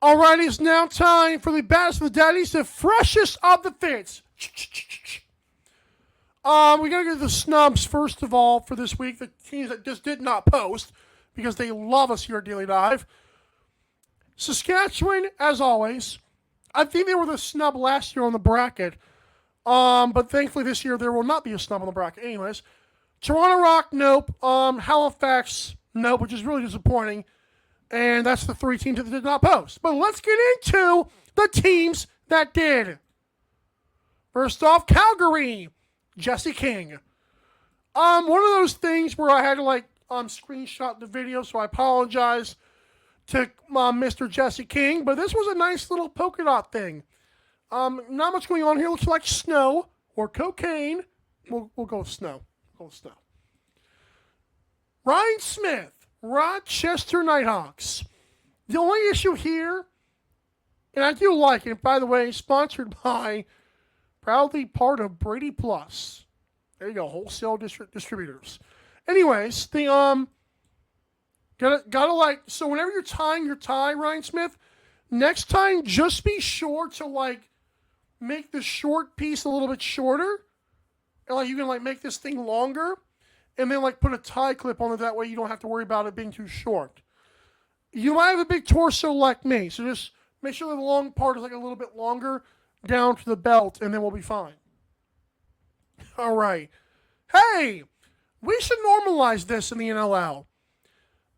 Alright, it's now time for the baddest of the daddies, the freshest of the fits. We gotta go to the snubs first of all for this week. The teams that just did not post because they love us here at Daily Dive. Saskatchewan, as always. I think they were the snub last year on the bracket. But thankfully this year there will not be a snub on the bracket. Anyways, Toronto Rock, nope. Halifax, nope, which is really disappointing. And that's the three teams that did not post. But let's get into the teams that did. First off, Calgary, Jesse King. One of those things where I had to screenshot the video, so I apologize to Mr. Jesse King. But this was a nice little polka dot thing. Not much going on here. Looks like snow or cocaine. We'll go with snow. Ryan Smith, Rochester Nighthawks. The only issue here, and I do like it, by the way, sponsored by, proudly part of Brady Plus. There you go, wholesale distributors. Anyways, the so whenever you're tying your tie, Ryan Smith, next time just be sure to make the short piece a little bit shorter, and you can make this thing longer, and then put a tie clip on it. That way you don't have to worry about it being too short. You might have a big torso like me, so just make sure the long part is a little bit longer down to the belt, and then we'll be fine. All right. Hey, we should normalize this in the NLL.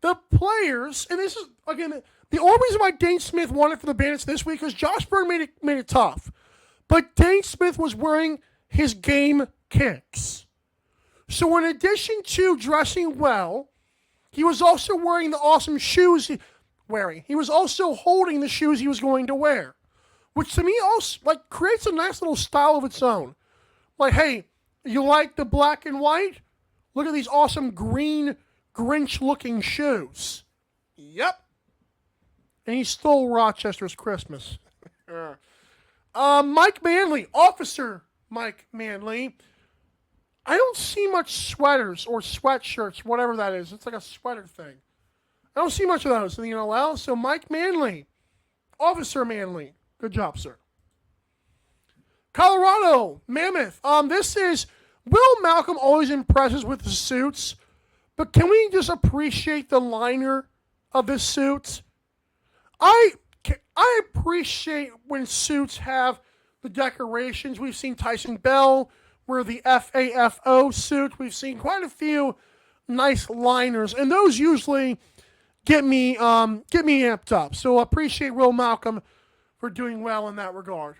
The players, and this is, again, the only reason why Dane Smith won it for the Bandits this week was Josh Berg made it tough. But Dane Smith was wearing his game kicks. So in addition to dressing well, he was also wearing the awesome shoes he was also holding the shoes he was going to wear. Which to me also creates a nice little style of its own. Hey, you like the black and white? Look at these awesome green Grinch-looking shoes. Yep. And he stole Rochester's Christmas. Mike Manley, Officer Mike Manley. I don't see much sweaters or sweatshirts, whatever that is. It's like a sweater thing. I don't see much of those in the NLL. So Mike Manley, Officer Manley, good job, sir. Colorado, Mammoth. This is Will Malcolm always impresses with the suits, but can we just appreciate the liner of this suit? I appreciate when suits have the decorations. We've seen Tyson Bell wear the FAFO suit. We've seen quite a few nice liners, and those usually get me amped up. So appreciate Will Malcolm for doing well in that regard.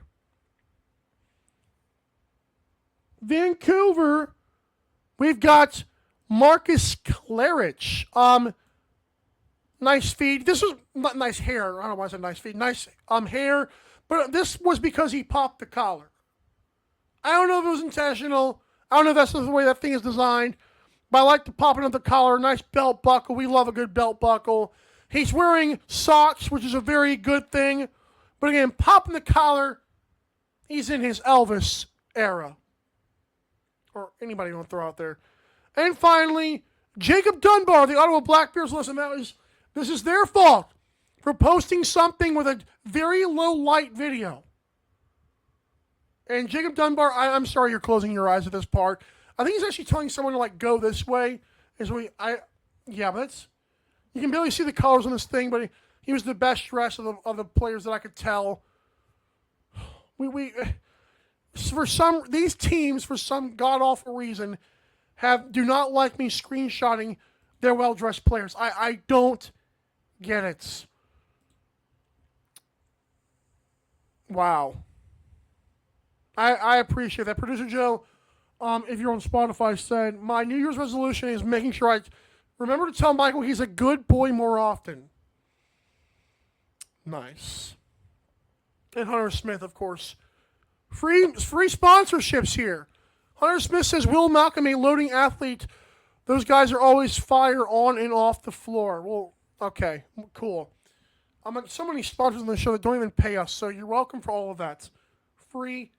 Vancouver, we've got Marcus Claridge. Nice feed. This was not nice hair. I don't know why I said nice feed. Nice hair, but this was because he popped the collar. I don't know if it was intentional. I don't know if that's the way that thing is designed, but I like the popping of the collar. Nice belt buckle. We love a good belt buckle. He's wearing socks, which is a very good thing. But again, popping the collar, he's in his Elvis era. Or anybody you want to throw out there. And finally, Jacob Dunbar, the Ottawa Black Bears. Listen, this is their fault for posting something with a very low light video. And Jacob Dunbar, I'm sorry you're closing your eyes at this part. I think he's actually telling someone to go this way. But that's, you can barely see the colors on this thing, but he was the best dressed of the players that I could tell. These teams, for some god-awful reason, do not like me screenshotting their well-dressed players. I don't get it. Wow. I appreciate that. Producer Joe, if you're on Spotify, said, my New Year's resolution is making sure I remember to tell Michael he's a good boy more often. Nice. And Hunter Smith, of course. Free sponsorships here. Hunter Smith says, Will Malcolm, a loading athlete. Those guys are always fire on and off the floor. Well, okay, cool. I'm so many sponsors on the show that don't even pay us, so you're welcome for all of that. Free